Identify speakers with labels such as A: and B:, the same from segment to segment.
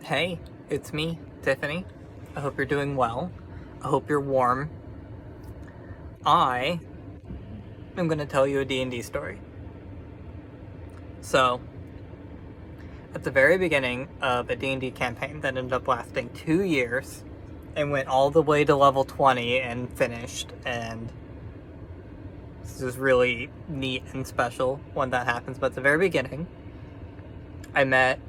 A: Hey, it's me, Tiffany. I hope you're doing well. I hope you're warm. I am going to tell you a D&D story. So, at the very beginning of a D&D campaign that ended up lasting 2 years and went all the way to level 20 and finished, and this is really neat and special when that happens, but at the very beginning, I met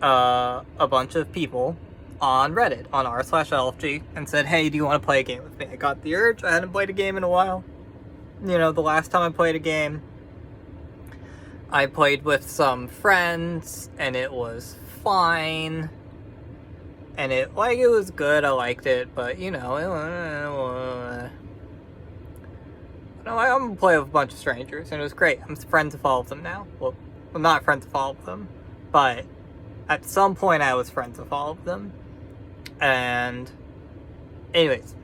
A: a bunch of people on Reddit, on r/LFG, and said, hey, do you want to play a game with me? I got the urge. I hadn't played a game in a while. You know, the last time I played a game, I played with some friends, and it was fine. And it was good, I liked it, but, you know, I'm gonna play with a bunch of strangers, and it was great. I'm friends with all of them now. Well, I'm not friends with all of them, but at some point I was friends with all of them. And anyways,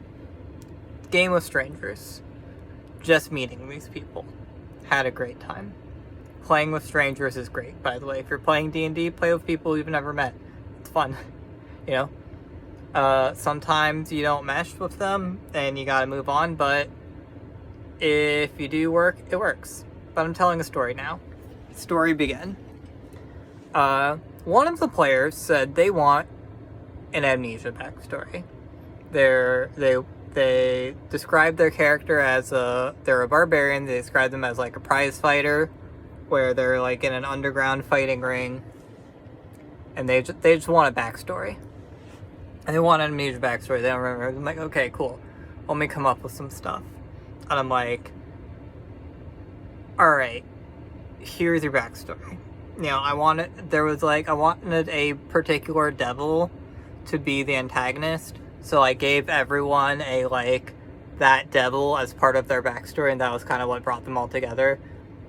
A: game with strangers. Just meeting these people. Had a great time. Playing with strangers is great, by the way. If you're playing D&D, play with people you've never met. It's fun, you know? Sometimes you don't mesh with them and you gotta move on, but if you do work, it works. But I'm telling a story now. Story began. One of the players said they want an amnesia backstory. They describe their character as they're a barbarian. They describe them as like a prize fighter, where they're like in an underground fighting ring, and they just want a backstory. And they want an amnesia backstory. They don't remember. I'm like, okay, cool. Let me come up with some stuff. And I'm like, all right, here's your backstory. You know, I wanted a particular devil to be the antagonist, so I gave everyone that devil as part of their backstory, and that was kind of what brought them all together.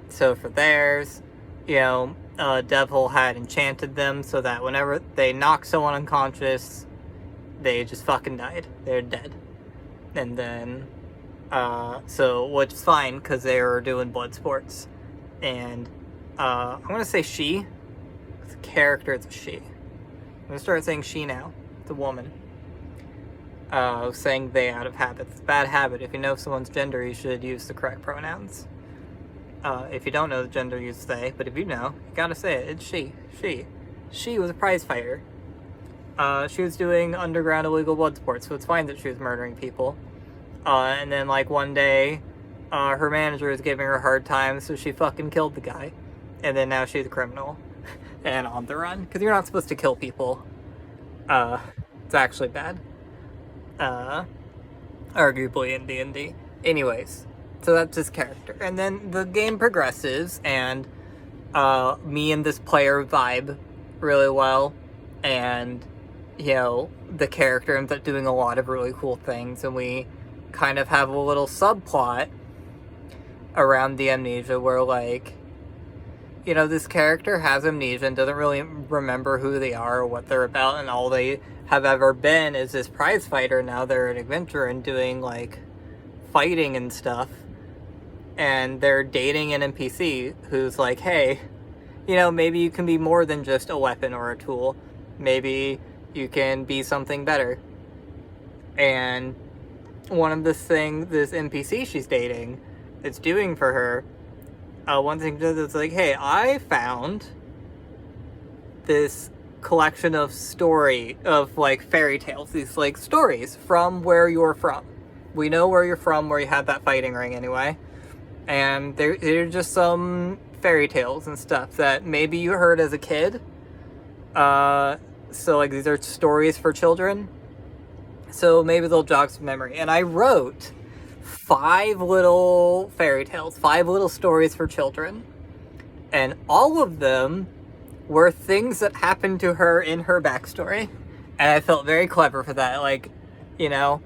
A: So for theirs, you know, devil had enchanted them so that whenever they knocked someone unconscious, they just fucking died. They're dead. And then, which is fine, because they were doing blood sports. And I'm going to say she. The character, it's a she. I'm going to start saying she now. It's a woman. Saying they out of habit. It's a bad habit. If you know someone's gender, you should use the correct pronouns. If you don't know the gender, use they. But if you know, you gotta say it. It's she. She was a prize fighter. She was doing underground illegal blood sports, so it's fine that she was murdering people. And then, one day, her manager was giving her a hard time, so she fucking killed the guy. And then now she's a criminal. And on the run. Because you're not supposed to kill people. It's actually bad. Arguably in D&D. Anyways, so that's his character. And then the game progresses, and me and this player vibe really well. And, you know, the character ends up doing a lot of really cool things, and we kind of have a little subplot around the amnesia where, you know, this character has amnesia and doesn't really remember who they are or what they're about, and all they have ever been is this prize fighter. Now they're an adventurer and doing, fighting and stuff. And they're dating an NPC who's like, hey, you know, maybe you can be more than just a weapon or a tool. Maybe you can be something better. And one of this NPC she's dating is doing for her, one thing is hey, I found this collection of fairy tales, these stories from where you're from. We know where you're from, where you had that fighting ring anyway. And they're just some fairy tales and stuff that maybe you heard as a kid. So these are stories for children. So maybe they'll jog some memory. And I wrote 5 little fairy tales, 5 little stories for children. And all of them were things that happened to her in her backstory. And I felt very clever for that. You know,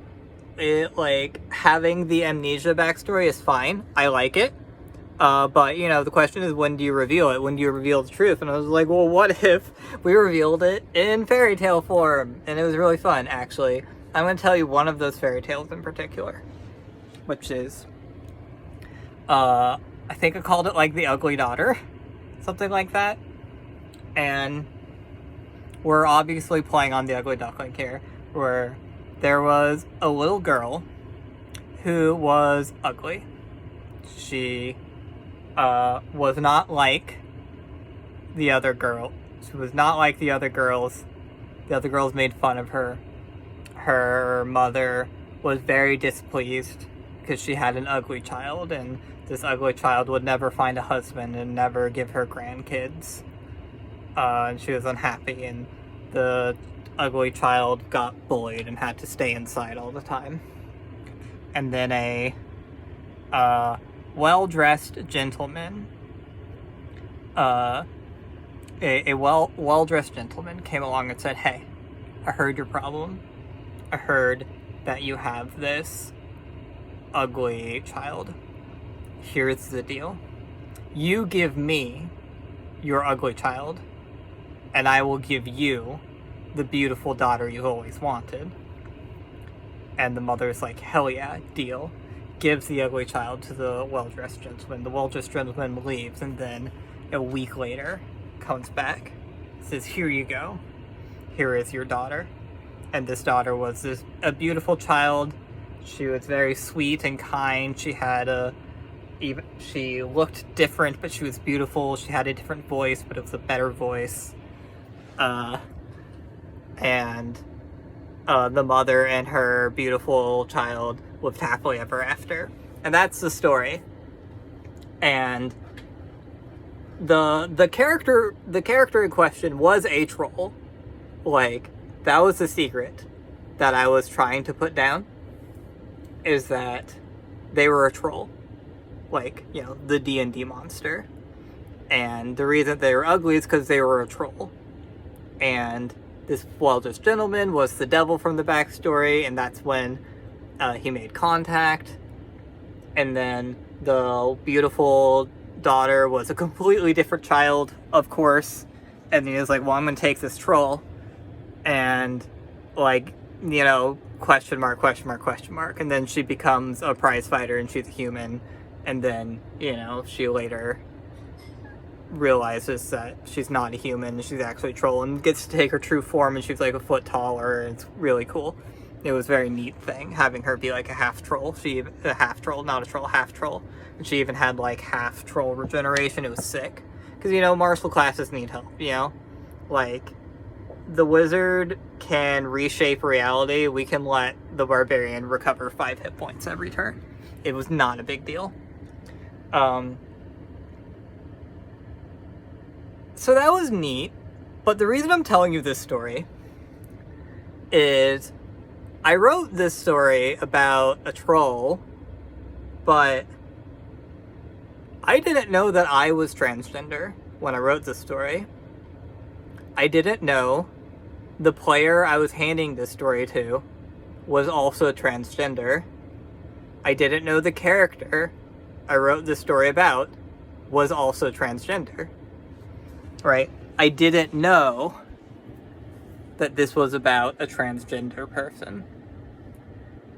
A: having the amnesia backstory is fine. I like it. But, you know, the question is, when do you reveal it? When do you reveal the truth? And I was like, well, what if we revealed it in fairy tale form? And it was really fun, actually. I'm going to tell you one of those fairy tales in particular, which is, I think I called it, The Ugly Daughter. Something like that. And we're obviously playing on the ugly duckling here, where there was a little girl who was ugly. She was not like the other girl. She was not like the other girls. The other girls made fun of her. Her mother was very displeased because she had an ugly child, and this ugly child would never find a husband and never give her grandkids. And she was unhappy, and the ugly child got bullied and had to stay inside all the time. And then a well-dressed gentleman, a well-dressed gentleman came along and said, "Hey, I heard your problem. I heard that you have this ugly child. Here's the deal. You give me your ugly child, and I will give you the beautiful daughter you've always wanted." And the mother's like, "Hell yeah, deal." Gives the ugly child to the well-dressed gentleman. The well-dressed gentleman leaves, and then a week later comes back, says, "Here you go. Here is your daughter." And this daughter was a beautiful child. She was very sweet and kind. She looked different, but she was beautiful. She had a different voice, but it was a better voice. And the mother and her beautiful child lived happily ever after. And that's the story. And the character in question was a troll. Like, that was the secret that I was trying to put down, is that they were a troll. Like, you know, the D&D monster. And the reason they were ugly is because they were a troll. And this well-dressed gentleman was the devil from the backstory, and that's when he made contact. And then the beautiful daughter was a completely different child, of course. And he was like, "Well, I'm going to take this troll." And, like, you know, question mark, question mark, question mark. And then she becomes a prize fighter, and she's a human. And then, you know, she later realizes that she's not a human, she's actually a troll, and gets to take her true form, and she's like a foot taller, and it's really cool. It was a very neat thing, having her be like a half troll. A half troll, not a troll, half troll. And she even had like half troll regeneration. It was sick. Because, you know, martial classes need help, you know? Like, the wizard can reshape reality. We can let the barbarian recover 5 hit points every turn. It was not a big deal. So that was neat, but the reason I'm telling you this story is I wrote this story about a troll, but I didn't know that I was transgender when I wrote this story. I didn't know the player I was handing this story to was also transgender. I didn't know the character I wrote this story about was also transgender. Right? I didn't know that this was about a transgender person.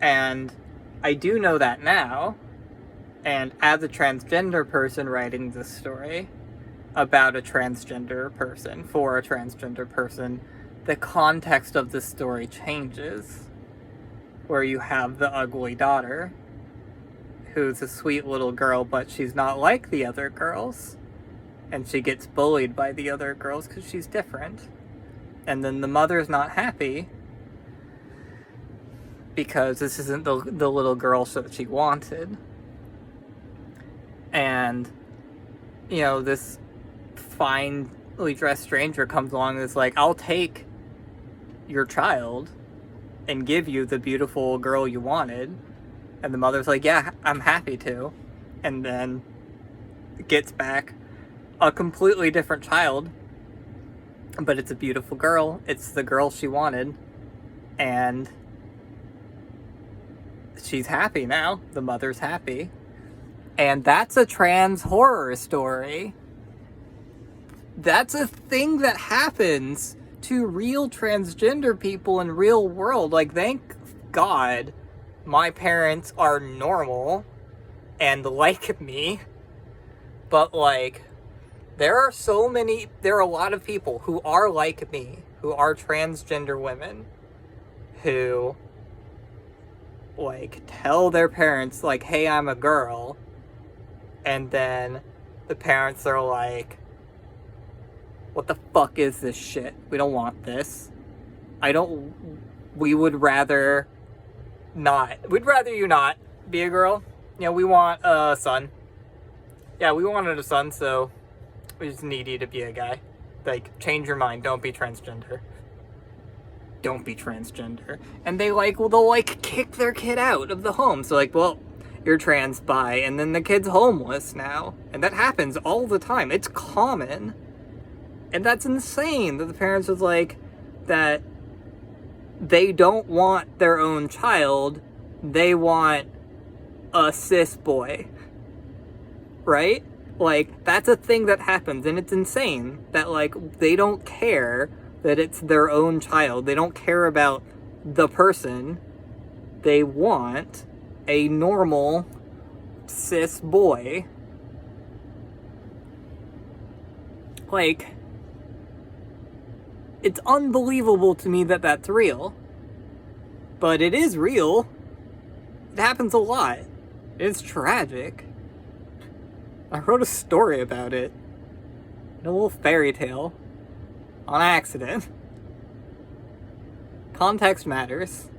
A: And I do know that now. And as a transgender person writing this story about a transgender person, for a transgender person, the context of the story changes. Where you have the ugly daughter, who's a sweet little girl, but she's not like the other girls. And she gets bullied by the other girls because she's different. And then the mother's not happy because this isn't the little girl that she wanted. And, you know, this finely dressed stranger comes along and is like, "I'll take your child and give you the beautiful girl you wanted." And the mother's like, "Yeah, I'm happy to." And then gets back a completely different child, but it's a beautiful girl. It's the girl she wanted, and she's happy now. The mother's happy. And that's a trans horror story. That's a thing that happens to real transgender people in real world. Like, thank God my parents are normal and like me, but like, there are a lot of people who are like me who are transgender women who, like, tell their parents, like, hey, I'm a girl, and then the parents are like, what the fuck is this shit? We don't want this. We would rather not. We'd rather you not be a girl. You know, we want a son. Yeah, we wanted a son, so we just need you to be a guy. Like, change your mind. Don't be transgender. Don't be transgender. And they'll kick their kid out of the home. So, like, well, you're trans, bi, and then the kid's homeless now. And that happens all the time. It's common. And that's insane that the parents was like, that they don't want their own child. They want a cis boy. Right? Like, that's a thing that happens, and it's insane that, like, they don't care that it's their own child. They don't care about the person. They want a normal cis boy. Like, it's unbelievable to me that that's real. But it is real. It happens a lot. It's tragic. I wrote a story about it. A little fairy tale. On accident. Context matters.